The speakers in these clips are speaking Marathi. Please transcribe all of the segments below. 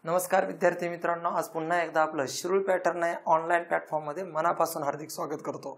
नमस्कार विद्यार्थी मित्रांनो, आज पुन्हा एकदा आपलं शिरूर पॅटर्न आहे ऑनलाईन प्लॅटफॉर्ममध्ये मनापासून हार्दिक स्वागत करतो।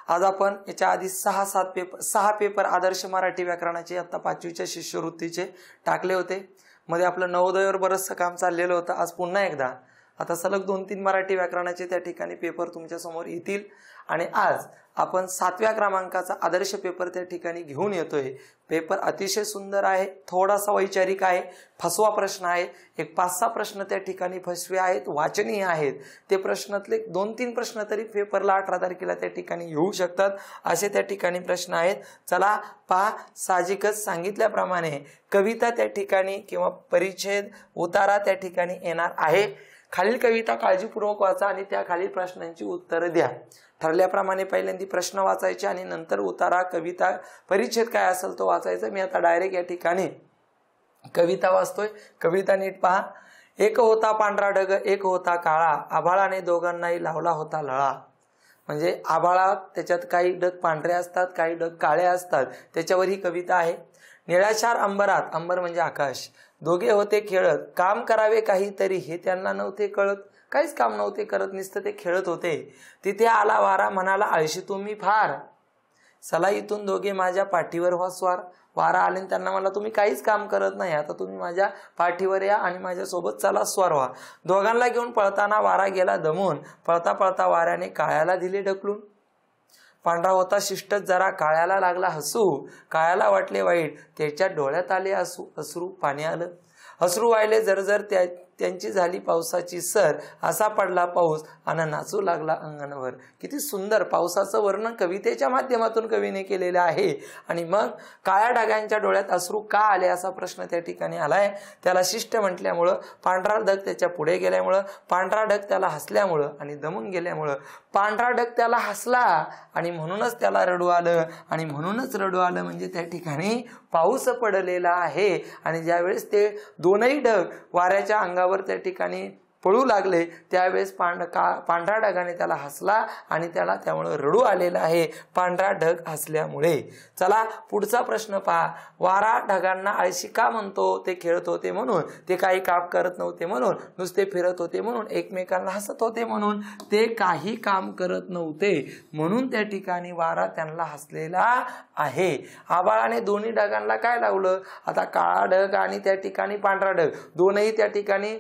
आज आपण याच्या आधी 6 पेपर आदर्श मराठी व्याकरणाचे आता 5वीच्या शिष्यवृत्तीचे टाकले होते। मध्ये आपलं नवोदयावर बरंचसं काम चाललेलं होतं। आज पुन्हा एकदा आता सलग 2-3 मराठी व्याकरणाचे त्या ठिकाणी पेपर तुमच्या समोर येतील आणि आज आपण 7व्या क्रमांकाचा आदर्श पेपर त्या ठिकाणी घेऊन येतोय। पेपर अतिशय सुंदर आहे, थोडासा वैचारिक आहे, फसवा प्रश्न आहे, एक 5-6 प्रश्न त्या ठिकाणी फसवे आहेत, वाचनीय आहेत। ते प्रश्नातले 2-3 प्रश्न तरी पेपरला 18 तारखेला त्या ठिकाणी येऊ शकतात, असे त्या ठिकाणी प्रश्न आहेत। चला पहा, साहजिकच सांगितल्याप्रमाणे कविता त्या ठिकाणी किंवा परिच्छेद उतारा त्या ठिकाणी येणार आहे। खालील कविता काळजीपूर्वक वाचा आणि त्या खालील प्रश्नांची उत्तरे द्या। ठरल्याप्रमाणे पहिल्यांदा प्रश्न वाचायचे आणि नंतर उतारा, कविता, परिच्छेद काय असेल तो वाचायचा। मी आता डायरेक्ट या ठिकाणी कविता वाचतोय। कविता नीट पहा। एक होता पांढरा ढग, एक होता काळा, आभाळाने दोघांनाही लावला होता लळा। म्हणजे आभाळात त्याच्यात काही ढग पांढरे असतात, काही ढग काळे असतात, त्याच्यावर ही कविता आहे। निळाशार अंबरात, अंबर म्हणजे आकाश, दोघे होते खेळत, काम करावे काहीतरी हे त्यांना नव्हते कळत। काहीच काम नव्हते करत, नुसतं ते खेळत होते। तिथे आला वारा, म्हणाला आळशी तुम्ही फार, चला इथून दोघे माझ्या पाठीवर व्हा स्वार। वारा आले त्यांना म्हणला तुम्ही काहीच काम करत नाही, आता तुम्ही माझ्या पाठीवर या आणि माझ्या सोबत चला स्वार व्हा। दोघांना घेऊन पळताना वारा गेला दमून, पळता पळता वाऱ्याने काळ्याला दिले ढकलून। पांढरा होता शिष्टच जरा, काळ्याला लागला हसू, काळ्याला वाटले वाईट, त्याच्या डोळ्यात आले अश्रू पाणी आलं। अश्रू वाहिले जरजर, त्यांची झाली पावसाची सर, असा पडला पाऊस आणि नाचू लागला अंगणभर। किती सुंदर पावसाचं वर्णन कवितेच्या माध्यमातून कवीने केलेलं आहे। आणि मग काळ्या ढगांच्या डोळ्यात अश्रू का आले असा प्रश्न त्या ठिकाणी आलाय। त्याला शिष्ट म्हटल्यामुळं, पांढरा ढग त्याच्या पुढे गेल्यामुळं, पांढरा ढग त्याला हसल्यामुळं आणि दमून गेल्यामुळं, पांढरा ढग त्याला हसला आणि म्हणूनच त्याला रडू आलं, आणि म्हणूनच रडू आलं म्हणजे त्या ठिकाणी पाऊस पडलेला आहे। आणि ज्यावेळेस ते दोनही ढग वाऱ्याच्या अंगावर त्या ठिकाणी पळू लागले त्यावेळेस पांढरा ढगाने त्याला हसला आणि त्याला त्यामुळे रडू आलेला आहे, पांढरा ढग हसल्यामुळे। चला पुढचा प्रश्न पहा। वारा ढगांना आळशी का म्हणतो? ते खेळत होते म्हणून, ते काही काम करत नव्हते म्हणून, नुसते फिरत होते म्हणून, एकमेकांना हसत होते म्हणून, ते काही काम करत नव्हते म्हणून त्या ठिकाणी वारा त्यांना हसलेला आहे। आभाळाने दोन्ही ढगांना काय लावलं? आता काळा ढग आणि त्या ठिकाणी पांढरा ढग दोनही त्या ठिकाणी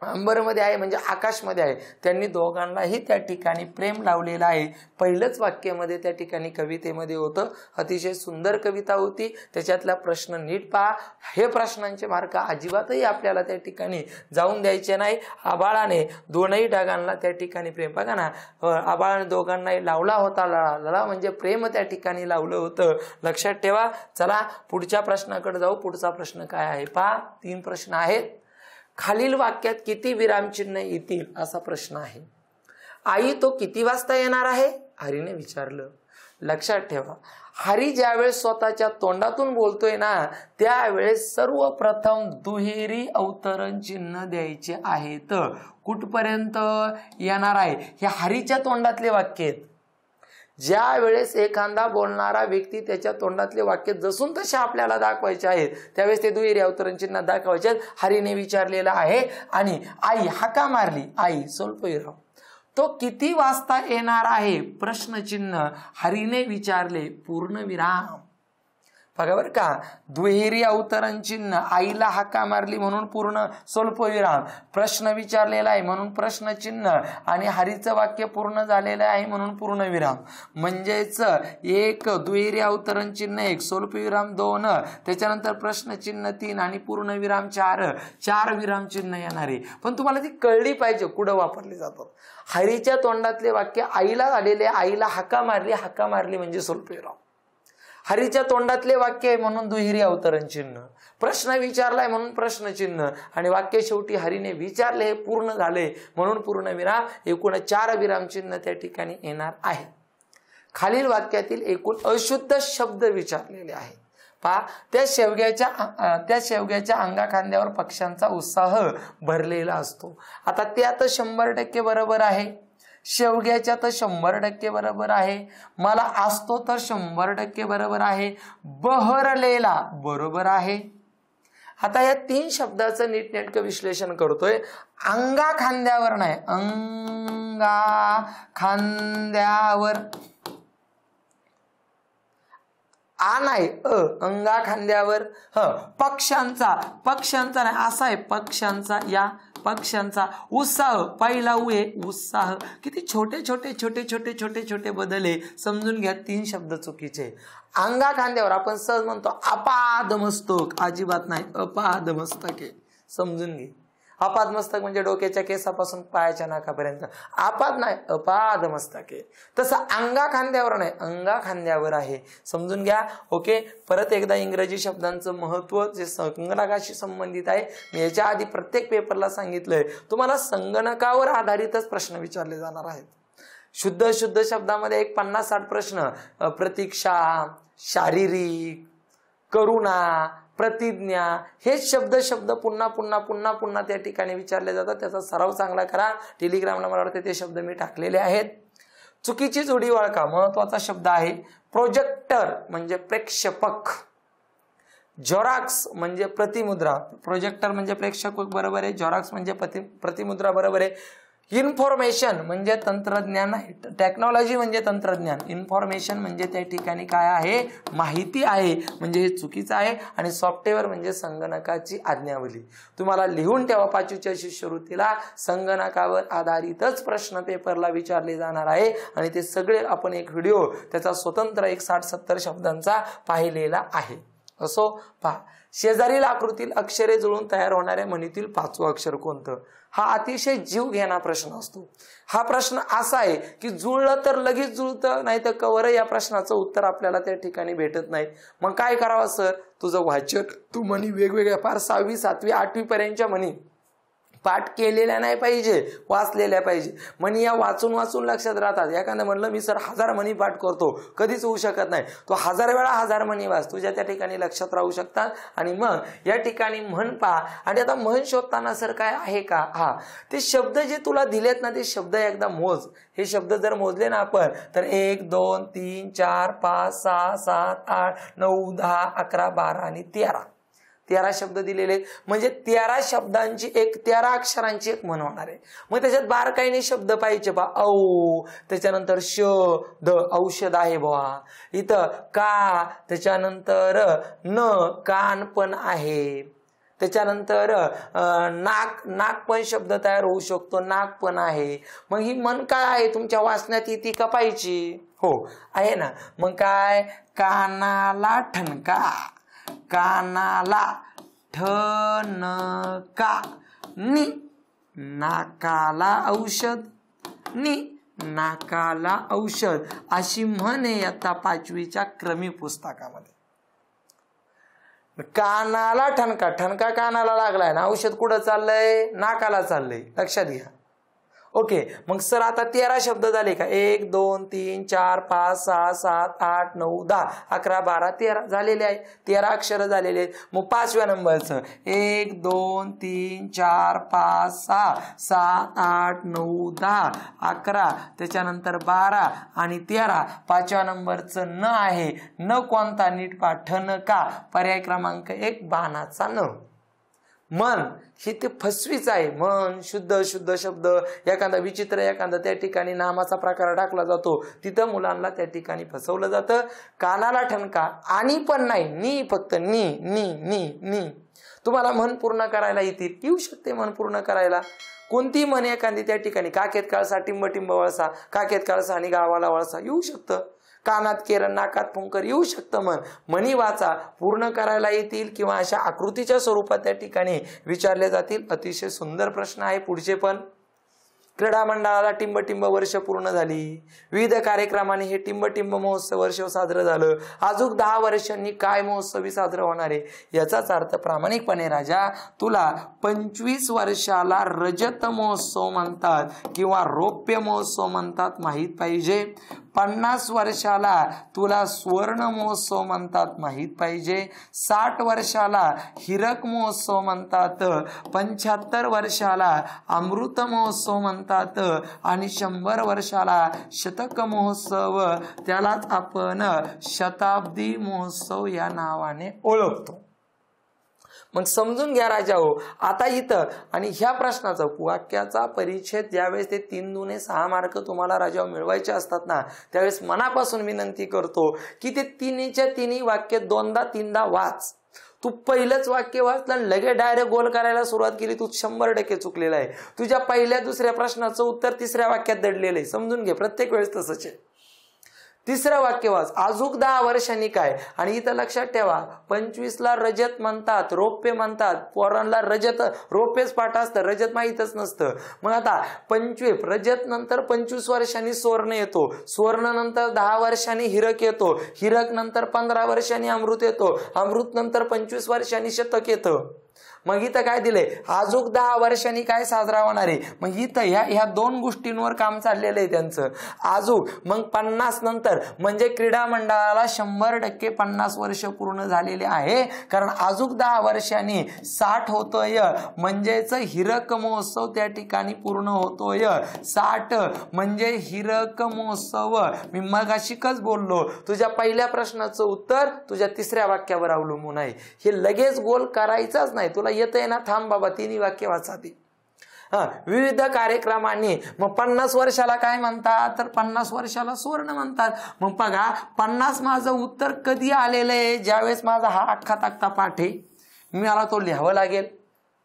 अंबरमध्ये आहे म्हणजे आकाशमध्ये आहे, त्यांनी दोघांनाही त्या ठिकाणी प्रेम लावलेलं आहे। पहिलंच वाक्यामध्ये त्या ठिकाणी कवितेमध्ये होतं। अतिशय सुंदर कविता होती, त्याच्यातला प्रश्न नीट पहा। हे प्रश्नांचे मार्क अजिबातही आपल्याला त्या ठिकाणी जाऊन द्यायचे नाही। आभाळाने दोनही ढगांना त्या ठिकाणी प्रेम, बघा ना, आभाळाने दोघांनाही लावला होता लळा, लळा म्हणजे प्रेम त्या ठिकाणी लावलं होतं, लक्षात ठेवा। चला पुढच्या प्रश्नाकडे जाऊ। पुढचा प्रश्न काय आहे पहा, 3 प्रश्न आहेत। खालील वाक्यात किती विरामचिन्ह येतील असा प्रश्न आहे। आई तो किती वाजता येणार आहे? हरीने विचारलं। लक्षात ठेवा, हरी ज्यावेळेस स्वतःच्या तोंडातून बोलतोय ना, त्यावेळेस सर्वप्रथम दुहेरी अवतरण चिन्ह द्यायचे आहेत। कुठपर्यंत येणार आहे? हे हरीच्या तोंडातले वाक्य आहेत। ज्या वेळेस एखादा बोलणारा व्यक्ती त्याच्या तोंडातले वाक्य जसून तसे आपल्याला दाखवायचे आहेत, त्यावेळेस ते दुहेरी अवतरण चिन्ह दाखवायचे। हरीने विचारलेलं आहे आणि आई हाका मारली, आई स्वल्पविराम, तो किती वाजता येणार आहे? प्रश्नचिन्ह, हरीने विचारले पूर्णविराम। बघा बरं का, दुहेरी अवतरण चिन्ह, आईला हाका मारली म्हणून पूर्ण स्वल्पविराम, प्रश्न विचारलेला आहे म्हणून प्रश्नचिन्ह, आणि हरीचं वाक्य पूर्ण झालेलं आहे म्हणून पूर्णविराम। म्हणजेच एक दुहेरी अवतरण चिन्ह 1, स्वल्पविराम 2, त्याच्यानंतर प्रश्नचिन्ह 3 आणि पूर्णविराम 4 विराम चिन्ह येणारे। पण तुम्हाला ती कळली पाहिजे कुठं वापरली जातात। हरीच्या तोंडातले वाक्य आईला झालेले, आईला हाका मारली म्हणजे स्वल्पविराम। हरीच्या तोंडातले वाक्य आहे म्हणून दुहेरी अवतरण चिन्ह, प्रश्न विचारलाय म्हणून प्रश्नचिन्ह, आणि वाक्य शेवटी हरीने विचारले हे पूर्ण झाले म्हणून पूर्णविराम। एकूण 4 विराम चिन्ह त्या ठिकाणी येणार आहे। खालील वाक्यातील एकूण अशुद्ध शब्द विचारलेले आहेत। पहा, त्या शेवग्याच्या अंगाखांद्यावर पक्ष्यांचा उत्साह भरलेला असतो। आता ते आता 100% बरोबर आहे, शेवग्याच्या तर 100% बरोबर आहे, मला असतो तर 100% बरोबर आहे, बहरलेला बरोबर आहे, आता या 3 शब्दाचं नीटनेटकं विश्लेषण करतोय. अंगा खांद्यावर नाही, अंगा खांद्यावर, आ नाही, अंगा खांद्यावर. पक्ष्यांचा, पक्ष्यांचा नाही असा आहे, पक्ष्यांचा, या पक्ष्यांचा. उत्साह, पहिला उ आहे, उत्साह. किती छोटे छोटे छोटे छोटे छोटे छोटे बदल आहे, समजून घ्या. 3 शब्द चुकीचे. अंगा खांद्यावर आपण सहज म्हणतो अपाद मस्तक, अजिबात नाही, अपाद मस्तक आहे, समजून घे. अपाद मस्तक म्हणजे डोक्याच्या केसापासून पायाच्या नाकापर्यंत, आपाद नाही, अपाद मस्तक आहे. तसं अंगा खांद्यावर नाही, अंगा खांद्यावर आहे, समजून घ्या. ओके, परत एकदा इंग्रजी शब्दांचं महत्व जे संगणकाशी संबंधित आहे, मी याच्या आधी प्रत्येक पेपरला सांगितलंय, तुम्हाला संगणकावर आधारितच प्रश्न विचारले जाणार आहेत. शुद्ध शुद्ध शब्दामध्ये एक 50-60 प्रश्न, प्रतीक्षा, शारीरिक, करुणा, प्रतिज्ञा, हे शब्द शब्द पुन्हा पुन्हा पुन्हा पुन्हा त्या ठिकाणी विचारले जातात. त्याचा सराव चांगला करा. टेलिग्रामला मला वाटते ते शब्द मी टाकलेले आहेत. चुकीची जोडी ओळखा, महत्वाचा शब्द आहे. प्रोजेक्टर म्हणजे प्रेक्षपक, झेरॉक्स म्हणजे प्रतिमुद्रा. प्रोजेक्टर म्हणजे प्रेक्षपक बरोबर आहे, झेरॉक्स म्हणजे प्रतिमुद्रा बरोबर आहे. इन्फॉर्मेशन म्हणजे तंत्रज्ञान आहे, टेक्नॉलॉजी म्हणजे तंत्रज्ञान, इन्फॉर्मेशन म्हणजे त्या ठिकाणी काय आहे, माहिती आहे, म्हणजे हे चुकीचं आहे. आणि सॉफ्टवेअर म्हणजे संगणकाची आज्ञावली. तुम्हाला लिहून ठेवा, 5वीच्या शिष्यवृत्तीला संगणकावर आधारितच प्रश्न पेपरला विचारले जाणार आहे. आणि ते सगळे आपण एक व्हिडिओ त्याचा स्वतंत्र एक 60-70 शब्दांचा पाहिलेला आहे. असो पहा, शेजारील आकृतीतील अक्षरे जुळून तयार होणाऱ्या म्हणीतील 5वं अक्षर कोणतं? हा अतिशय जीव घेणा प्रश्न असतो. हा प्रश्न असा आहे की जुळलं तर लगेच जुळतं, नाही तर कवर या प्रश्नाचं उत्तर आपल्याला त्या ठिकाणी भेटत नाही. मग काय करावं सर? तुझं वाचन, तू म्हणी वेगवेगळ्या फार 6वी 7वी 8वी पर्यंतच्या म्हणी पाठ केलेल्या नाही पाहिजे, वाचलेल्या पाहिजे. म्हणी या वाचून वाचून लक्षात राहतात. एखादं म्हणलं मी सर 1000 म्हणी पाठ करतो, कधीच होऊ शकत नाही. तो 1000 वेळा 1000 म्हणी वाच, तुझ्या त्या ठिकाणी लक्षात राहू शकतात. आणि मग या ठिकाणी म्हण पहा. आणि आता म्हण शोधताना सर काय आहे का, हा ते शब्द जे तुला दिलेत ना, ते शब्द एकदा मोज. हे शब्द जर मोजले ना आपण तर 1 2 3 4 5 6 7 8 9 10 11 12 आणि 13 शब्द दिलेले. म्हणजे 13 शब्दांची एक 13 अक्षरांची एक म्हण होणार आहे. मग त्याच्यात बारकाईने शब्द पाहिजे बा. औ, त्याच्यानंतर श द, औषध आहे बा. इथं का, त्याच्यानंतर न, कान पण आहे. त्याच्यानंतर नाक, नाक पण शब्द तयार होऊ शकतो, नाक पण आहे. मग ही म्हण काय आहे, तुमच्या वाचण्यात येते का पाहिजे? हो आहे ना. मग काय, कानाला ठणका, कानाला ठणका, नि नाकाला औषध, नि नाकाला औषध, अशी म्हण आहे आता 5वीच्या क्रमी पुस्तकामध्ये. कानाला ठणका, ठणका कानाला लागलाय ना, औषध कुठं चाललंय, नाकाला चाललंय, लक्षात घ्या. ओके, मग सर आता 13 शब्द झाले का? 1 2 3 4 5 6 7 8 9 10 11 12 13 झालेले आहे. 13 अक्षर झालेले आहेत. मग 5व्या नंबरचं 1 2 3 4 5 6 7 8 9 10 11, त्याच्यानंतर 12 आणि 13. 5व्या नंबरचं न आहे. न कोणता, नीट पहा, ठणका, पर्याय क्रमांक 1 बाणाचा न. मन हे ते फसवीच आहे. मन शुद्ध शुद्ध शब्द, एखादा विचित्र एखादा त्या ठिकाणी नामाचा प्रकार टाकला जातो, तिथं मुलांना त्या ठिकाणी फसवलं जातं. कानाला ठणका, आणि पण नाही, नी, फक्त नी नी नी नी. तुम्हाला मन पूर्ण करायला येतील, येऊ शकते मन पूर्ण करायला. कोणती म्हण एखादी त्या ठिकाणी, काखेत काळसा टिंब टिंब वळसा, काखेत काळसा आणि गावाला वळसा, येऊ शकतं. कानात केरन, नाकात फुंकर, येऊ शकतं. म्हणी वाचा, पूर्ण करायला येतील किंवा अशा आकृतीच्या स्वरूपात त्या ठिकाणी विचारले जातील. अतिशय सुंदर प्रश्न आहे. पुढचे पण, क्रीडा मंडळाला टिंब टिंब वर्ष पूर्ण झाली. विविध कार्यक्रमाने हे टिंब टिंब महोत्सव वर्ष साजरं झालं. अजून 10 वर्षांनी काय महोत्सवी साजरं होणार आहे? याचाच अर्थ प्रामाणिकपणे राजा, तुला 25 वर्षाला रजत महोत्सव म्हणतात किंवा रौप्य महोत्सव म्हणतात माहीत पाहिजे. 50 वर्षाला तुला सुवर्ण महोत्सव म्हणतात माहीत पाहिजे. 60 वर्षाला हिरक महोत्सव म्हणतात. 75 वर्षाला अमृत महोत्सव म्हणतात. आणि 100 वर्षाला शतक महोत्सव, त्यालाच आपण शताब्दी महोत्सव या नावाने ओळखतो. मग समजून घ्या राजा हो. आता इथं आणि ह्या प्रश्नाचा वाक्याचा परिच्छेद ज्यावेळेस ते 3 दुने 6 मार्क तुम्हाला राजा मिळवायचे असतात ना, त्यावेळेस मनापासून विनंती करतो की ते तिन्हीच्या तिन्ही वाक्य 2दा-3दा वाच. तू पहिलंच वाक्य वाचलं आणि लगेच डायरेक्ट गोल करायला सुरुवात केली, तू 100% चुकलेला आहे. तुझ्या पहिल्या दुसऱ्या प्रश्नाचं उत्तर 3ऱ्या वाक्यात दडलेलं आहे. समजून घे, प्रत्येक वेळेस तसंच आहे. 3रं वाक्य वाच, अजून 10 वर्षांनी काय. आणि इथं लक्षात ठेवा, 25ला रजत म्हणतात, रौप्य म्हणतात. पोरांना रजत रौप्यच पाठ असतं, रजत माहीतच नसतं. मग आता 25 रजत नंतर 25 वर्षांनी सुवर्ण येतो, सुवर्ण नंतर 10 वर्षांनी हिरक येतो, हिरक नंतर 15 वर्षांनी अमृत येतो, अमृत नंतर 25 वर्षांनी शतक येतं. मग इथं काय दिलंय, अजून 10 वर्षांनी काय साजरा होणार आहे. मग इथं ह्या 2 गोष्टींवर काम चाललेलं आहे त्यांचं. अजून मग 50 नंतर म्हणजे क्रीडा मंडळाला 100% 50 वर्ष पूर्ण झालेले आहे. कारण अजून 10 वर्षांनी 60 होतोय, म्हणजेच हिरक महोत्सव त्या ठिकाणी पूर्ण होतोय. 60 म्हणजे हिरक महोत्सव. मी मगाशीच बोललो, तुझ्या पहिल्या प्रश्नाचं उत्तर तुझ्या 3ऱ्या वाक्यावर अवलंबून आहे. हे लगेच गोल करायचंच नाही. तुला येतंय ना, थांब बाबा, 3 वाक्य वाचा ती. विविध कार्यक्रमांनी. मग 50 वर्षाला काय म्हणतात, तर 50 वर्षाला सुवर्ण म्हणतात. मग बघा, 50 माझं उत्तर कधी आलेलं आहे, ज्यावेळेस माझा हा अख्खा तक्ता पाठ आहे, मला तो लिहावं लागेल.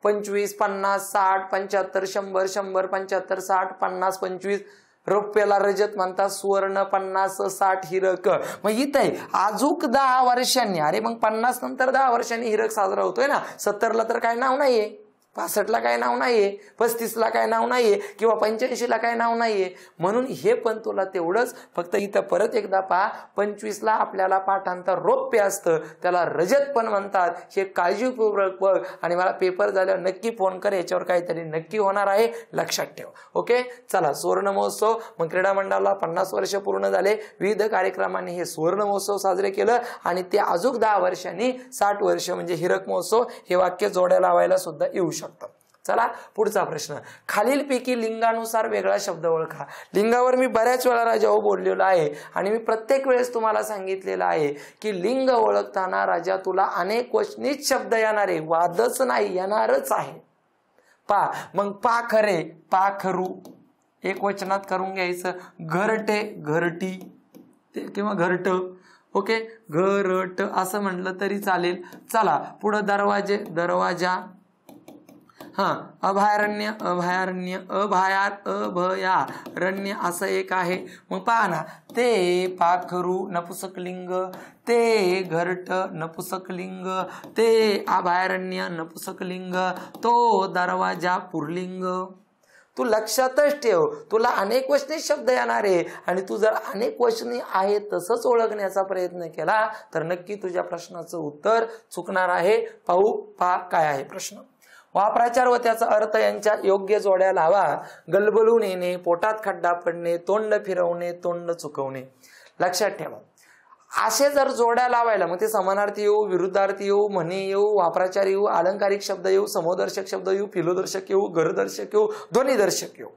25, 50, 60, 75, 100, 100, 75, 60, 50, 25. रौप्याला रजत म्हणतात, सुवर्ण 50, 60 हिरक. मग इथे अजूक 10 वर्षांनी, अरे मग 50 नंतर 10 वर्षांनी हिरक साजरा होतोय ना. 70ला तर काय नाव नाहीये, 65ला काय नाव नाहीये, 35ला काय नाव नाहीये, किंवा 85ला काय नाव नाहीये. म्हणून हे पण तुला तेवढंच. फक्त इथं परत एकदा पहा, 25ला आपल्याला पाठांतर रौप्य असतं, त्याला रजत पण म्हणतात. हे काळजीपूर्वक बघ आणि मला पेपर झाल्यावर नक्की फोन कर, याच्यावर काहीतरी नक्की होणार आहे, लक्षात ठेव. ओके, चला. सुवर्ण महोत्सव. मग क्रीडा मंडळाला 50 वर्ष पूर्ण झाले, विविध कार्यक्रमांनी हे सुवर्ण महोत्सव साजरे केलं आणि ते अजून 10 वर्षांनी 60 वर्ष म्हणजे हिरक महोत्सव. हे वाक्य जोड्या लावायला सुद्धा येऊ शकतं. चला, पुढचा प्रश्न. खालीलपैकी लिंगानुसार वेगळा शब्द ओळखा. लिंगावर मी बऱ्याच वेळा राजा बोललेलो आहे आणि मी प्रत्येक वेळेस तुम्हाला सांगितलेलं आहे की लिंग ओळखताना राजा तुला अनेक वचनीच शब्द येणार आहे, वादच नाही, येणारच आहे. मग पाखरे, पाखरू एक वचनात करून घ्यायचं. घरटे, घरटी किंवा घरट. ओके, घरट असं म्हटलं तरी चालेल. चला पुढे. दरवाजे, दरवाजा. अभयारण्य, अभयारण्य. अभयारण्य असं एक आहे. मग पहा ना, ते पाखरू नपुसकलिंग, ते घरट नपुसकलिंग, ते अभयारण्य नपुसकलिंग, तो दरवाजा पुरलिंग. तू लक्षातच ठेव, तुला अनेक वचनी शब्द येणार आहे आणि तू जर अनेक वचनी आहे तसंच ओळखण्याचा प्रयत्न केला तर नक्की तुझ्या प्रश्नाचं उत्तर चुकणार आहे. पहा काय आहे प्रश्न. वापराचार व त्याचा अर्थ यांच्या योग्य जोड्या लावा. गलबलून येणे, पोटात खड्डा पडणे, तोंड फिरवणे, तोंड चुकवणे. लक्षात ठेवा, असे जर जोड्या लावायला मग ते समानार्थी येऊ, विरुद्धार्थी येऊ, म्हणे येऊ, वापराचार येऊ, अलंकारिक शब्द येऊ, समोदर्शक शब्द येऊ, फिलोदर्शक येऊ, घरदर्शक येऊ, ध्वनिदर्शक येऊ,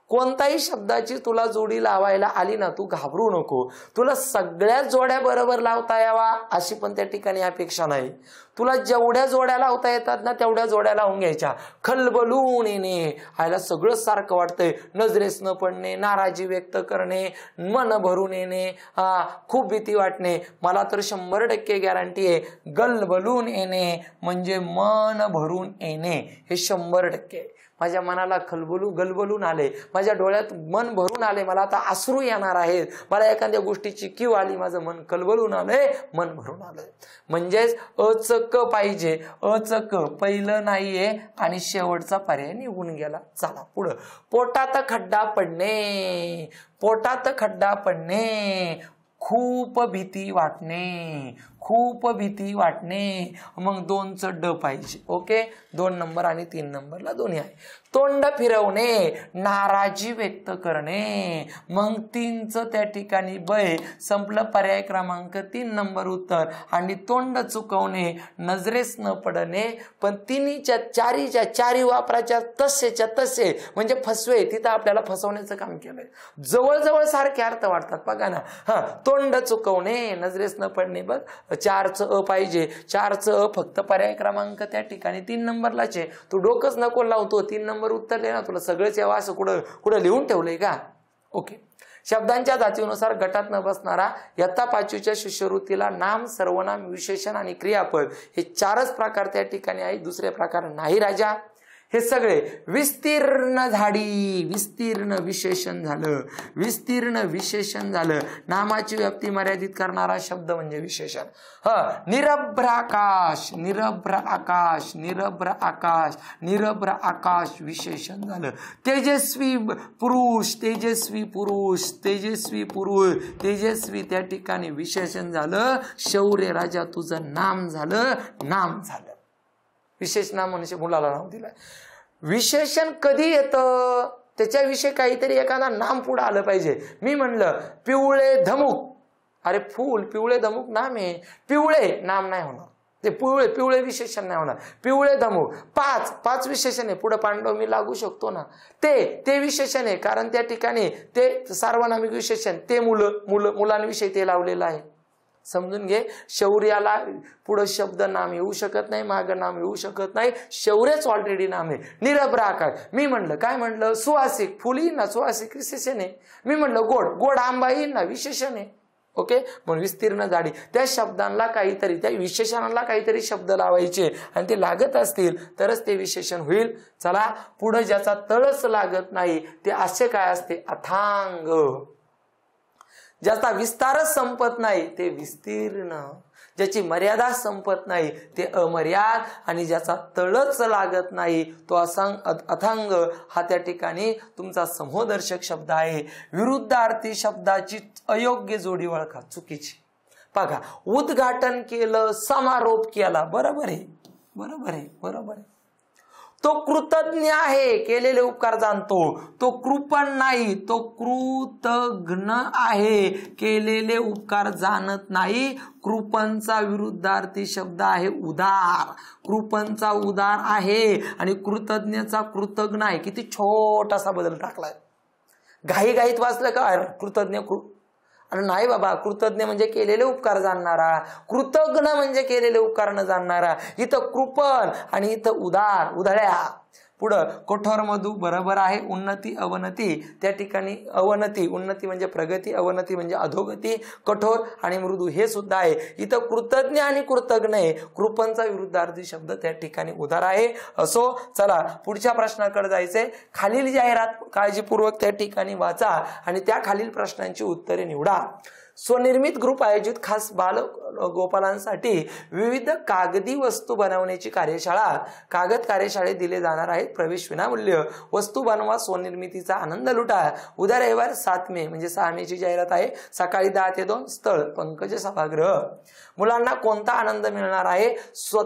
कोणताही शब्दाची तुला जोडी लावायला आली ना, तू घाबरू नको. तुला सगळ्या जोड्या बरोबर लावता यावा अशी पण त्या ठिकाणी अपेक्षा नाही. तुला जेवढ्या जोड्या लावता येतात ना तेवढ्या जोड्या लावून घ्यायच्या. खलबलून येणे, आयला सगळं सारखं वाटतंय. नजरेस न पडणे, नाराजी व्यक्त करणे, मन भरून येणे, खूप भीती वाटणे. मला तर 100% गॅरंटी आहे, गलबलून येणे म्हणजे मन भरून येणे हे 100%. माझ्या मनाला गलबलून आले, माझ्या डोळ्यात मन भरून आले, मला आता अश्रू येणार आहेत, मला एखाद्या गोष्टीची कीव आली, माझं मन कलबलून आलंय, मन भरून आलंय. म्हणजेच अचक पाहिजे. अचक पहिलं नाहीये आणि शेवटचा पर्याय निघून गेला. चला पुढं. पोटात खड्डा पडणे, पोटात खड्डा पडणे, खूप भीती वाटणे, खूप भीती वाटणे. मग 2चं ड पाहिजे. ओके, 2 नंबर आणि 3 नंबरला दोन्ही आहे. तोंड फिरवणे, नाराजी व्यक्त करणे. मग 3चं त्या ठिकाणी बय संपलं. पर्याय क्रमांक 3 नंबर उत्तर. आणि तोंड चुकवणे, नजरेस न पडणे. पण तिन्हीच्या चारी वापराच्या तसेच्या तसे म्हणजे फसवे, तिथं आपल्याला फसवण्याचं काम केलंय. जवळजवळ सारखे अर्थ वाटतात बघा ना. तोंड चुकवणे, नजरेस न पडणे बघ 4चं अ पाहिजे, 4चं अ फक्त पर्याय क्रमांक त्या ठिकाणी 3 नंबरलाच आहे. तू डोकंच नको लावतो, 3 नंबर उत्तर दे ना, तुला सगळंच यावं असं कुठं लिहून ठेवलंय का? ओके. शब्दांच्या जातीनुसार गटात न बसणारा इयत्ता 5वीच्या शिष्यवृत्तीला नाम, सर्वनाम, विशेषण आणि क्रियापद हे 4च प्रकार त्या ठिकाणी आहेत, दुसरे प्रकार नाही राजा. हे सगळे विस्तीर्ण झाडी, विस्तीर्ण विशेषण झालं, विस्तीर्ण विशेषण झालं. नामाची व्याप्ती मर्यादित करणारा शब्द म्हणजे विशेषण. निरभ्र आकाश, निरभ्र आकाश, निरभ्र आकाश, निरभ्र आकाश विशेषण झालं. तेजस्वी पुरुष, तेजस्वी पुरुष, तेजस्वी पुरुष, तेजस्वी त्या ठिकाणी विशेषण झालं. शौर्य राजा तुझं नाम झालं, नाम झालं. विशेष नाम म्हणजे मुलाला नाव दिलंय. विशेषण कधी येतं, त्याच्याविषयी काहीतरी एखादा नाम पुढे आलं पाहिजे. मी म्हणलं पिवळे धमुक, अरे फूल पिवळे धमुक नाम आहे, पिवळे नाम नाही होणार, ते पिवळे पिवळे विशेषण नाही होणार. पिवळे धमुक 5 विशेषण आहे, पुढे पांडव मी लागू शकतो ना, ते विशेषण आहे, कारण त्या ठिकाणी ते सार्वनामिक विशेषण, ते मुलांविषयी ते लावलेलं आहे. समजून घे. शौर्याला पुढे शब्द नाम येऊ शकत नाही, मागं नाम येऊ शकत नाही, शौर्यच ऑलरेडी नाम आहे. निरभ्र आकाश, मी म्हणलं काय म्हणलं, सुवासिक फुल येईल ना, सुवासिक विशेषण आहे. मी म्हणलं गोड, गोड आंबा येईल ना, विशेषण आहे. ओके. म्हणून विस्तीर्ण जाडी, त्या शब्दांना काहीतरी, त्या विशेषणाला काहीतरी शब्द लावायचे आणि ते लागत असतील तरच ते विशेषण होईल. चला पुढे ज्याचा तळच लागत नाही ते असे काय असते, अथांग. ज्याचा विस्तारच संपत नाही ते विस्तीर्ण, ज्याची मर्यादा संपत नाही ते अमर्याद, आणि ज्याचा तळच लागत नाही तो अथांग. हा त्या ठिकाणी तुमचा समूहदर्शक शब्द आहे. विरुद्धार्थी शब्दाची अयोग्य जोडी ओळखा, चुकीची. बघा, उद्घाटन केलं, समारोप केला, बरोबर आहे, बरोबर आहे, बरोबर आहे. तो कृतज्ञ आहे, केलेले उपकार जाणतो. तो कृपण नाही, तो कृतज्ञ आहे, केलेले उपकार जाणत नाही. कृपणचा विरुद्धार्थी शब्द आहे उदार, कृपणचा उदार आहे आणि कृतज्ञचा कृतज्ञ आहे. किती छोटासा बदल टाकलाय, घाईघाईत वाचलं का कृतज्ञ, अरे नाही बाबा, कृतज्ञ म्हणजे केलेले उपकार जाणणारा, कृतज्ञ म्हणजे केलेले उपकार न जाणणारा. इथं कृपण आणि इथं उदार, उधळ्या. पुढं कठोर मधु बरोबर आहे. उन्नती अवनती, त्या ठिकाणी अवनती, उन्नती म्हणजे प्रगती, अवनती म्हणजे अधोगती. कठोर आणि मृदू हे सुद्धा आहे. इथं कृतज्ञ आणि कृतज्ञ आहे. कृपणचा विरुद्धार्थी शब्द त्या ठिकाणी उदार आहे. असो, चला पुढच्या प्रश्नाकडे जायचंय. खालील जाहिरात काळजीपूर्वक त्या ठिकाणी वाचा आणि त्या खालील प्रश्नांची उत्तरे निवडा. स्वनिर्मित ग्रुप आयोजित खास बाल गोपालांसाठी विविध कागदी वस्तू बनवण्याची कार्यशाळा. कागद कार्यशाळेत दिले जाणार आहेत. प्रवेश विनामूल्य. वस्तू बनवा, स्वनिर्मितीचा आनंद लुटा. उद्या रविवार 7 मे म्हणजे 6 मेची जाहिरात आहे. सकाळी 10 ते 2. स्थळ पंकज सभागृह. मुलांना कोणता आनंद मिळणार आहे,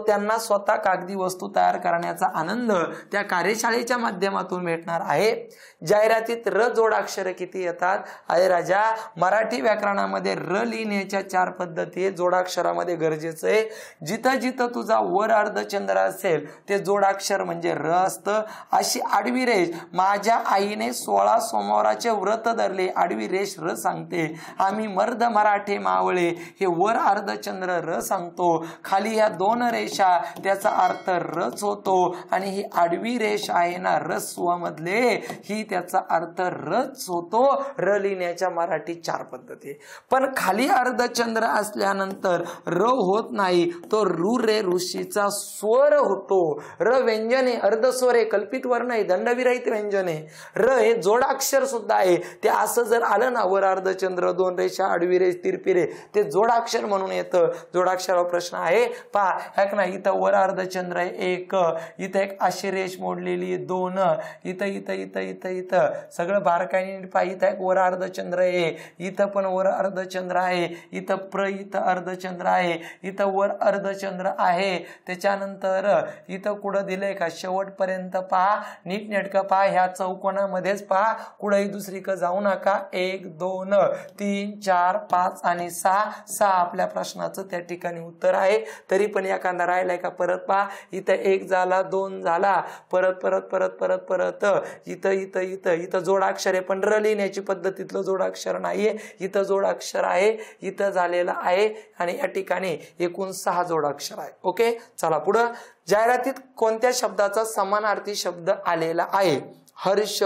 त्यांना स्वतः कागदी वस्तू तयार करण्याचा आनंद त्या कार्यशाळेच्या माध्यमातून भेटणार आहे. जाहिरातीत र जोडाक्षर किती येतात, अरे राजा मराठी व्याकरणामध्ये र लिहिण्याच्या 4 पद्धती जोडाक्षरामध्ये गरजेचं आहे. जिथं जिथं तुझा वर अर्धचंद्र असेल ते जोडाक्षर म्हणजे र असतं. अशी आडवी रेष, माझ्या आईने 16 सोमवाराचे व्रत धरले, आडवी रेष र सांगते. आम्ही मर्द मराठे मावळे हे वर अर्धचंद्र र सांगतो. खाली ह्या 2 रेषा त्याचा अर्थ रच होतो आणि ही आडवी रेष आहे ना रस्व मधले, ही त्याचा अर्थ रच होतो. र लिहिण्याच्या मराठी 4 पद्धती. पण खाली अर्धचंद्र असल्यानंतर र होत नाही, तो रु रे ऋषीचा स्वर होतो. र व्यंजने, अर्धस्वरे, कल्पित वर्ण आहे, दंडविरहित व्यंजने. र हे जोडाक्षर सुद्धा आहे. ते असं जर आलं ना, वर अर्धचंद्र 2 रेषा आडवी रेष तिरपी रेष, ते जोडाक्षर म्हणून येतं. जोडाक्षरावर प्रश्न आहे पहा. ऐक ना, इथं वर अर्धचंद्र आहे 1, इथं एक अशी रेष मोडलेली आहे 2, इथं इथं इथं इथं इथं सगळं बारकाईने पहा. इथं एक वर अर्धचंद्र आहे, इथं पण वर अर्धचंद्र आहे, इथं इथं अर्धचंद्र आहे, इथं वर अर्धचंद्र आहे. त्याच्यानंतर इथं कुठं दिलंय का, शेवटपर्यंत पहा, नीट नेटकं पहा. ह्या चौकोनामध्येच पहा, कुठंही दुसरीकडे जाऊ नका. 1 2 3 4 5 आणि 6 आपल्या प्रश्नाचं त्या ठिकाणी उत्तर आहे. तरी पण एखादा राहिलाय का परत पहा. इथं 1 झाला, 2 झाला, परत परत परत परत परत इथं इथं इथं इथं जोडाक्षर आहे, पण र लिहिण्याची पद्धतीतलं जोडाक्षर नाहीये. इथं जोडाक्षर आहे, इथं झालेलं आहे आणि या ठिकाणी एकूण 6 जोडाक्षर आहे. ओके, चला पुढं. जाहिरातीत कोणत्या शब्दाचा समानार्थी शब्द आलेला आहे? हर्ष,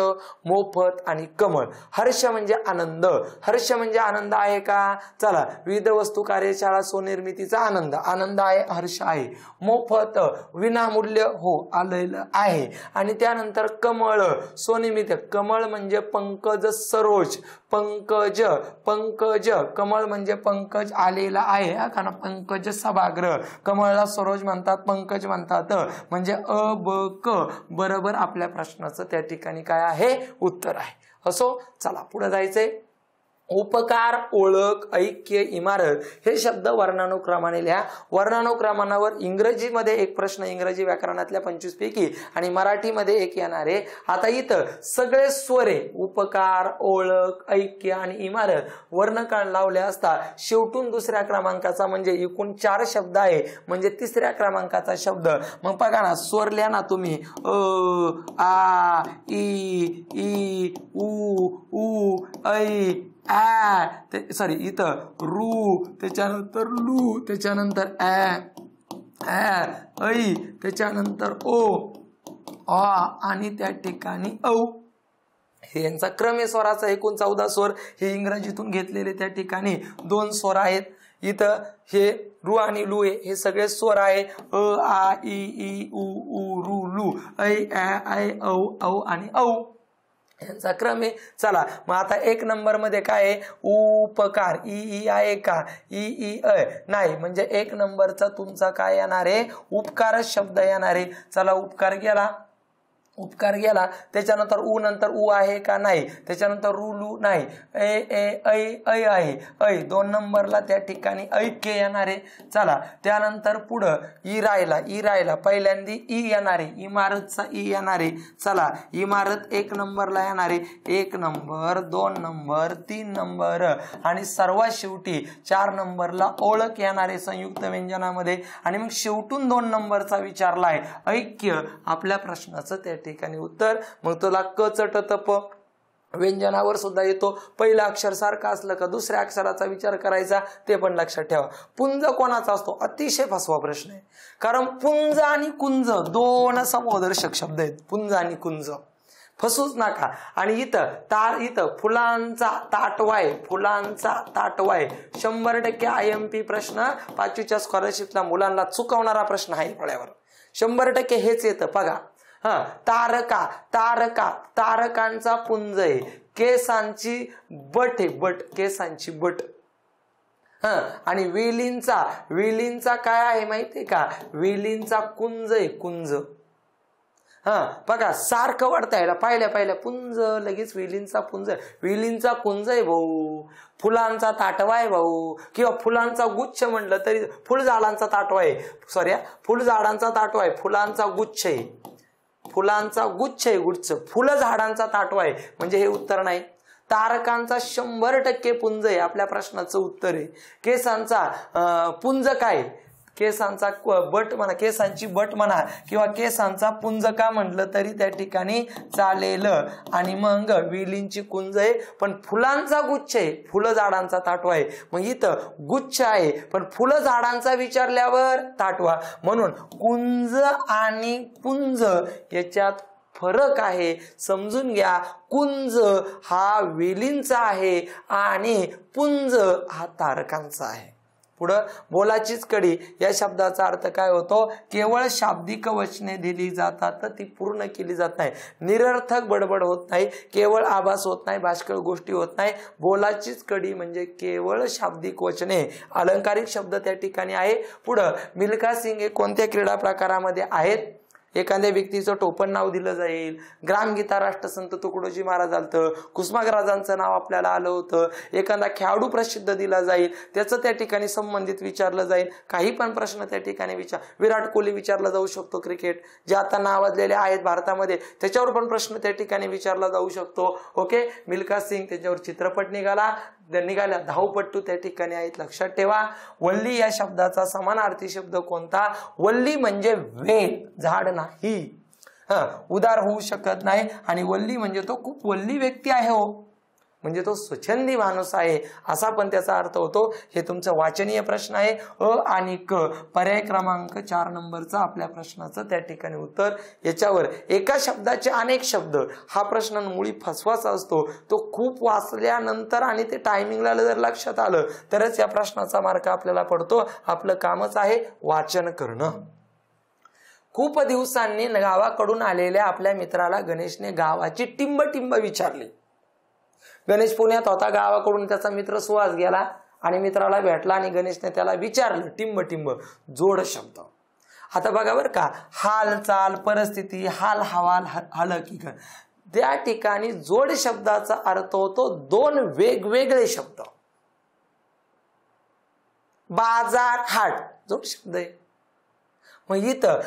मोफत आणि कमळ. हर्ष म्हणजे आनंद. हर्ष म्हणजे आनंद आहे का? चला, विविध वस्तू, कार्यशाळा, स्वनिर्मितीचा आनंद, आनंद आहे, हर्ष आहे. मोफत, विनामूल्य, हो आलेलं आहे. आणि त्यानंतर कमळ, स्वनिर्मित. कमळ म्हणजे पंकज, सरोज, पंकज, पंकज, कमळ म्हणजे पंकज आलेला आहे. कारण पंकज सभागृह, कमळला सरोज म्हणतात, पंकज म्हणतात. म्हणजे अ ब क बरोबर आपल्या प्रश्नाचं त्या ठिकाणी काय आहे? उत्तर आहे. असो, चला पुढे जायचंय. उपकार, ओळख, ऐक्य, इमारत हे शब्द वर्णानुक्रमाने लिहा. वर्णानुक्रमानावर इंग्रजीमध्ये एक प्रश्न, इंग्रजी व्याकरणातल्या 25 पैकी, आणि मराठीमध्ये एक येणार आहे. आता इथं सगळे स्वरे उपकार, ओळख, ऐक्य आणि इमारत वर्णकाळ लावले असता शेवटून दुसऱ्या क्रमांकाचा म्हणजे एकूण 4 शब्द आहे, म्हणजे तिसऱ्या क्रमांकाचा शब्द. मग बघा ना, स्वर लिहा ना तुम्ही. अ, आ, ई, उ, ऊ, ऐ, सॉरी इथं रू, त्याच्यानंतर लू, त्याच्यानंतर ऐ, त्याच्यानंतर ओ, आ आणि त्या ठिकाणी औ. हे यांचा क्रम आहे स्वराचा. एकूण 14 स्वर हे इंग्रजीतून घेतलेले त्या ठिकाणी 2 स्वर आहेत. इथं हे रू आणि लू हे सगळे स्वर आहे. अ, आ, ई, उ, ऊ, रू, लू, ऐ, औ आणि औ यांचा क्रम आहे. चला मग आता 1 नंबर मध्ये काय आहे? उपकार. ई आहे का? ई नाही, म्हणजे 1 नंबरचा तुमचा काय येणार आहे? उपकार शब्द येणार आहे. चला, उपकार गेला, उपकार गेला. त्याच्यानंतर उ नंतर उ आहे का? नाही. त्याच्यानंतर रू, लू नाही. ऐ आहे. ऐ 2 नंबरला त्या ठिकाणी ऐक्य येणार आहे. चला, त्यानंतर पुढं ई राहिला, पहिल्यांदा ई येणार आहे, इमारतचा ई येणार आहे. चला, इमारत 1 नंबरला येणार आहे. 1 नंबर, 2 नंबर, 3 नंबर आणि सर्वात शेवटी 4 नंबरला ओळख येणार आहे संयुक्त व्यंजनामध्ये. आणि मग शेवटून 2 नंबरचा विचारला आहे ऐक्य. आपल्या प्रश्नाचं त्या ठिकाणी उत्तर. मग तुला क च ट प व्यंजनावर सुद्धा येतो. पहिलं अक्षर सारखं असलं का दुसऱ्या अक्षराचा विचार करायचा, ते पण लक्षात ठेवा. पुंज कोणाचा असतो? अतिशय फसवा प्रश्न आहे. कारण पुंज आणि कुंज 2 समोदर्शक शब्द आहेत. पुंज आणि कुंज, फसूच नका. आणि इथं फुलांचा ताटवाय, फुलांचा ताटवाय 100% IMP प्रश्न. 5वीच्या स्कॉलरशिपला मुलांना चुकवणारा प्रश्न आहे फळ्यावर. 100% हेच येतं. बघा, तारकांचा पुंज आहे. केसांची बट आहे, बट, केसांची बट. आणि वेलींचा काय आहे माहितीये का? वेलींचा कुंज आहे, कुंज. बघा, सारखं वाढता यायला पाहिल्या पुंज, लगेच वेलींचा पुंज, वेलींचा कुंज आहे भाऊ. फुलांचा ताटवा आहे भाऊ, किंवा फुलांचा गुच्छ म्हणलं तरी फुलझाडांचा ताटवा आहे. सॉरी, फुलझाडांचा ताटवा आहे, फुलांचा गुच्छ आहे, फुलांचा गुच्छ आहे, गुच्छ. फुलं झाडांचा ताटवा आहे, म्हणजे हे उत्तर नाही. तारकांचा 100% पुंज आहे, आपल्या प्रश्नाचं उत्तर आहे. केसांचा पुंज काय? केसांचा बट म्हणा, केसांची बट म्हणा, किंवा केसांचा पुंज का म्हटलं तरी त्या ठिकाणी चालेल. आणि मग वेलींची कुंज आहे, पण फुलांचा गुच्छ आहे, फुलं झाडांचा ताटवा आहे. मग इथं गुच्छ आहे, पण फुलं झाडांचा विचारल्यावर ताटवा. म्हणून कुंज आणि पुंज याच्यात फरक आहे, समजून घ्या. कुंज हा वेलींचा आहे आणि पुंज हा तारकांचा आहे. पुढं बोलाचीच कडी या शब्दाचा अर्थ काय होतो? केवळ शाब्दिक वचने दिली जातात तर ती पूर्ण केली जात नाही. निरर्थक बडबड होत नाही, केवळ आभास होत नाही, भाषकळ गोष्टी होत नाही. बोलाचीच कडी म्हणजे केवळ शाब्दिक वचने. अलंकारिक शब्द त्या ठिकाणी आहे. पुढं मिल्खा सिंग हे कोणत्या क्रीडा प्रकारामध्ये आहेत? एखाद्या व्यक्तीचं टोपण नाव दिलं जाईल. ग्रामगीता राष्ट्रसंत तुकडोजी महाराज आलतं, कुसुमाग्रजांचं नाव आपल्याला आलं होतं. एखादा खेळाडू प्रसिद्ध दिला जाईल, त्याचं त्या ठिकाणी संबंधित विचारलं जाईल. काही पण प्रश्न त्या ठिकाणी विराट कोहली विचारला जाऊ शकतो. क्रिकेट जे आता नावाजलेले आहेत भारतामध्ये, त्याच्यावर पण प्रश्न त्या ठिकाणी विचारला जाऊ शकतो. ओके, मिल्खा सिंग, त्याच्यावर चित्रपट निघाल्या, धावपट्टू त्या ठिकाणी आहेत, लक्षात ठेवा. वल्ली या शब्दाचा समानार्थी शब्द कोणता? वल्ली म्हणजे वेल, झाड नाही, उदार होऊ शकत नाही. आणि वल्ली म्हणजे तो खूप वल्ली व्यक्ती आहे हो. म्हणजे तो स्वच्छंदी माणूस आहे असा पण त्याचा अर्थ होतो। हे तुमचं वाचनीय प्रश्न आहे। अ आणि क पर्याय क्रमांक 4 नंबरचा आपल्या प्रश्नाचं त्या ठिकाणी उत्तर। याच्यावर एका शब्दाचे अनेक शब्द हा प्रश्न मुळी फसवाचा असतो। तो खूप वाचल्यानंतर आणि ते टायमिंगला जर लक्षात आलं तरच या प्रश्नाचा मार्क आपल्याला पडतो। आपलं कामच आहे वाचन करणं। खूप दिवसांनी गावाकडून आलेल्या आपल्या मित्राला गणेशने गावाची टिंब विचारली। गणेश पुण्यात होता, गावाकडून त्याचा मित्र सुहास गेला आणि मित्राला भेटला आणि गणेशने त्याला विचारलं टिंब जोड शब्द। आता बघा बरं का, हालचाल, परिस्थिती, हाल हवाल, हकीकत, त्या ठिकाणी जोड शब्दाचा अर्थ होतो दोन वेगवेगळे शब्द। बाजार, हाट जोड शब्द आहे। मग इथं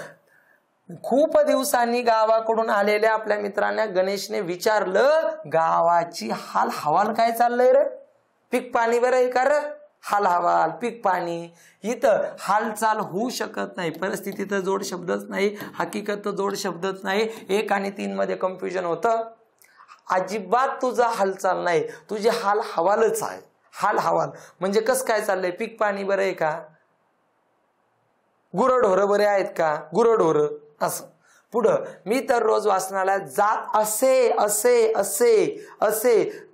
खूप दिवसांनी गावाकडून आलेल्या आपल्या मित्रांना गणेशने विचारलं गावाची हाल हवाल काय चाललंय रे, पीक पाणी बरं आहे का रे, हाल हवाल पीक पाणी। इथं हालचाल होऊ शकत नाही, परिस्थिती तर जोड शब्दच नाही, हकीकत तर जोड शब्दच नाही, 1 आणि 3 मध्ये कन्फ्युजन होतं। अजिबात तुझा हालचाल नाही, तुझी हाल हवालच आहे। हाल हवाल म्हणजे कसं काय चाललंय, पीक पाणी बरं आहे का, गुरढोर बरे आहेत का, गुरढोर असं। पुढं मी तर रोज वाचनालयात जात असे असे असे असे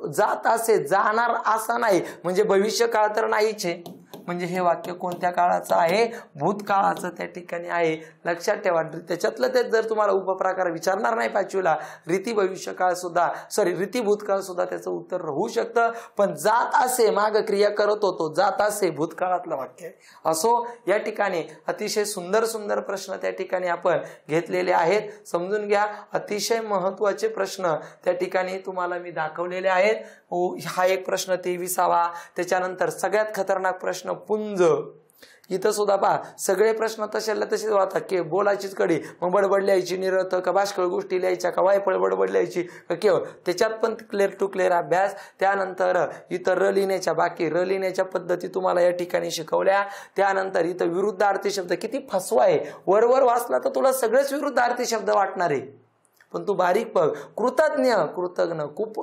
जात असे, जाणार असा नाही म्हणजे भविष्य काळ तर नाहीच आहे। म्हणजे हे वाक्य कोणत्या काळाचं आहे, भूतकाळाचं त्या ठिकाणी आहे, लक्षात ठेवा। त्याच्यातलं ते जर तुम्हाला उपप्रकार विचारणार नाही पाचवीला, रीती भविष्यकाळ सुद्धा रीती भूतकाळ सुद्धा त्याचं उत्तर होऊ शकतं। पण जात असे माग क्रिया करत होतो, जात असे भूतकाळातलं वाक्य आहे। असो, या ठिकाणी अतिशय सुंदर प्रश्न त्या ठिकाणी आपण घेतलेले आहेत, समजून घ्या। अतिशय महत्वाचे प्रश्न त्या ठिकाणी तुम्हाला मी दाखवलेले आहेत। हा एक प्रश्न 23वा, त्याच्यानंतर सगळ्यात खतरनाक प्रश्न पुंज। इथं सुद्धा पहा सगळे प्रश्न तसेला तसेच होतात की बोलाचीच कडी, मग बडबड लिहायची, निरर्थक का भाषकळ गोष्टी लिहायच्या का वायफळ बडबड लिहायची का केवळ, त्याच्यात पण क्लिअर टू क्लिअर अभ्यास। त्यानंतर इथं र लिहिण्याच्या बाकी र लिहिण्याच्या पद्धती तुम्हाला या ठिकाणी शिकवल्या। त्यानंतर इथं विरुद्धार्थी शब्द किती फसवा आहे, वर वाचला तर तुला सगळेच विरुद्धार्थी शब्द वाटणार आहे, पण तू बारीक बघ। कृतज्ञ, कृतज्ञ,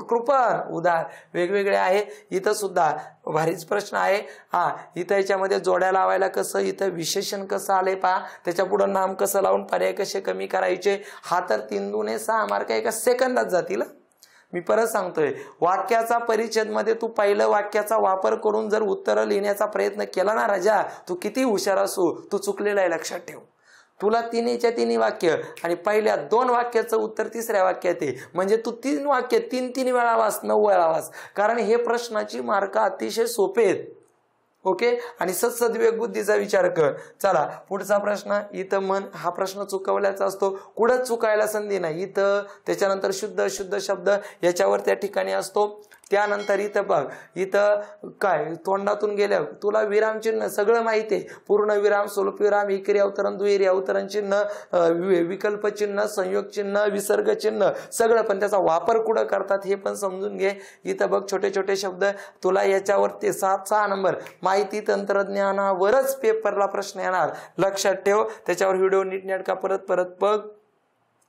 कृपण, उदार वेगवेगळे आहे। इथं सुद्धा भारीच प्रश्न आहे। इथं याच्यामध्ये जोड्या लावायला कसं, इथं विशेषण कसं आले पहा, त्याच्या पुढे नाम कसं लावून पर्याय कसे कमी करायचे। हा तर 3 दुणे 6 मार्क एका सेकंदात जातील। मी परत सांगतोय, वाक्याचा परिच्छेद मध्ये तू पहिलं वाक्याचा वापर करून जर उत्तर लिहिण्याचा प्रयत्न केला ना राजा, तू किती हुशार असो, तू चुकलेला आहे लक्षात ठेव। तुला 3च्या 3 वाक्य आणि पहिल्या 2 वाक्याचं उत्तर 3ऱ्या वाक्यात आहे, म्हणजे तू 3 वाक्य 3 वेळा वाच, 9 वेळा वाच, कारण हे प्रश्नाची मार्क अतिशय सोपे आहेत। ओके, आणि सद्विवेक बुद्धीचा विचार कर। चला पुढचा प्रश्न, इथं मन हा प्रश्न चुकवल्याचा असतो, कुठंच चुकायला संधी नाही। इथं त्याच्यानंतर शुद्ध शब्द याच्यावर त्या ठिकाणी असतो। त्यानंतर इथं बघ, इथं काय तोंडातून गेल्या तुला विराम चिन्ह सगळं माहिती आहे, पूर्ण विराम, स्वल्प विराम, इकरी अवतरण, दुहेरी अवतरण चिन्ह, विकल्प चिन्ह, संयोग चिन्ह, विसर्ग चिन्ह सगळं, पण त्याचा वापर कुठं करतात हे पण समजून घे। इथं बघ छोटे शब्द, तुला याच्यावर ते 6 नंबर माहिती तंत्रज्ञानावरच पेपरला प्रश्न येणार, लक्षात ठेव। त्याच्यावर व्हिडिओ नीटनेटका परत बघ।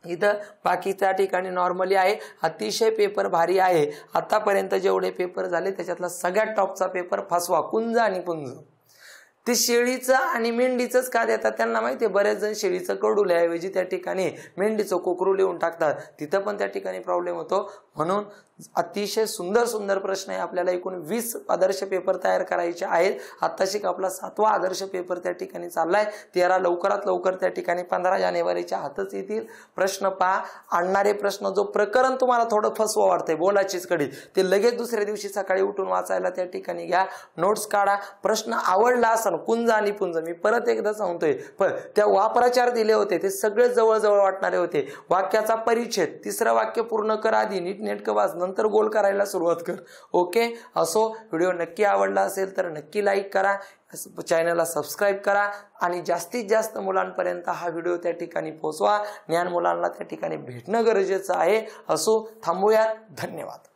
इथं बाकी त्या ठिकाणी नॉर्मली आहे, अतिशय पेपर भारी आहे। आतापर्यंत जेवढे पेपर झाले त्याच्यातला सगळ्यात टॉपचा पेपर फसवा, कुंज आणि पुंज। ते शेळीचं आणि मेंढीचंच का देतात, त्यांना माहिती आहे बरेच जण शेळीचं कडू लिहायऐवजी त्या ठिकाणी मेंढीचं कोकरू लिहून टाकतात, तिथं पण त्या ठिकाणी प्रॉब्लेम होतो। म्हणून अतिशय सुंदर प्रश्न आहे। आपल्याला एकूण 20 आदर्श पेपर तयार करायचे आहेत। आत्ताशी आपला 7वा आदर्श पेपर त्या ठिकाणी चाललाय, 13 लवकरात लवकर त्या ठिकाणी 15 जानेवारीच्या हातच येतील। प्रश्न पहा, आणणारे प्रश्न जो प्रकरण तुम्हाला थोडं फसवा वाटतंय बोलाचीच कडी, ते लगेच दुसऱ्या दिवशी सकाळी उठून वाचायला त्या ठिकाणी घ्या, नोट्स काढा। प्रश्न आवडला असेल कुंज आणि पुंज, मी परत एकदा सांगतोय, पण त्या वापराचार दिले होते ते सगळे जवळ वाटणारे होते। वाक्याचा परिच्छेद, 3रं वाक्य पूर्ण कर आधी, नीटनेटकं वाच, नंतर गोल करायला सुरुवात कर। ओके, असो व्हिडिओ नक्की आवडला असेल तर नक्की लाईक करा, चॅनलला सबस्क्राईब करा आणि जास्तीत जास्त मुलांपर्यंत हा व्हिडिओ त्या ठिकाणी पोहोचवा। ज्ञान मुलांना त्या ठिकाणी भेटणं गरजेचं आहे। असो, थांबूयात, धन्यवाद।